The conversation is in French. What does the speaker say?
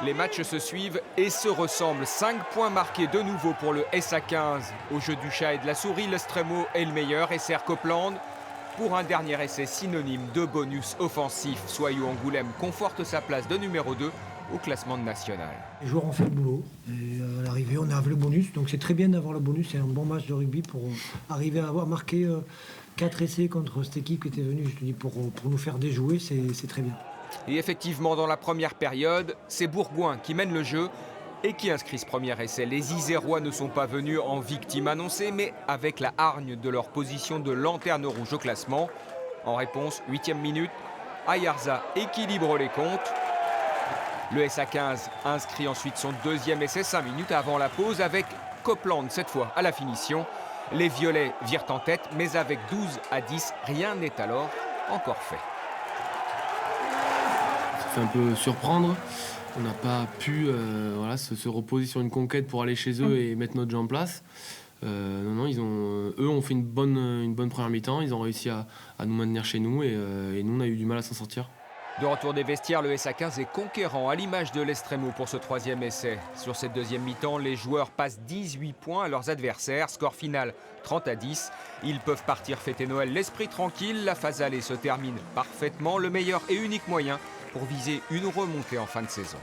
Les matchs se suivent et se ressemblent. 5 points marqués de nouveau pour le SA15. Au jeu du chat et de la souris, l'Estremo est le meilleur et sert Copeland pour un dernier essai synonyme de bonus offensif. Soyou Angoulême conforte sa place de numéro 2 au classement national. Les joueurs ont fait le boulot. Et à l'arrivée, on a le bonus. Donc c'est très bien d'avoir le bonus. C'est un bon match de rugby pour arriver à avoir marqué 4 essais contre cette équipe qui était venue, je te dis, pour nous faire déjouer. C'est très bien. Et effectivement, dans la première période, c'est Bourgoin qui mène le jeu et qui inscrit ce premier essai. Les Isérois ne sont pas venus en victime annoncée, mais avec la hargne de leur position de lanterne rouge au classement. En réponse, 8e minute, Ayarza équilibre les comptes. Le SA15 inscrit ensuite son deuxième essai 5 minutes avant la pause avec Copeland cette fois à la finition. Les Violets virent en tête, mais avec 12-10, rien n'est alors encore fait. Ça fait un peu surprendre. On n'a pas pu se reposer sur une conquête pour aller chez eux et mettre notre jeu en place. Non, eux ont fait une bonne première mi-temps. Ils ont réussi à nous maintenir chez nous et nous, on a eu du mal à s'en sortir. De retour des vestiaires, le SA15 est conquérant à l'image de l'Estremo pour ce troisième essai. Sur cette deuxième mi-temps, les joueurs passent 18 points à leurs adversaires. Score final 30-10. Ils peuvent partir fêter Noël l'esprit tranquille. La phase allée se termine parfaitement. Le meilleur et unique moyen pour viser une remontée en fin de saison.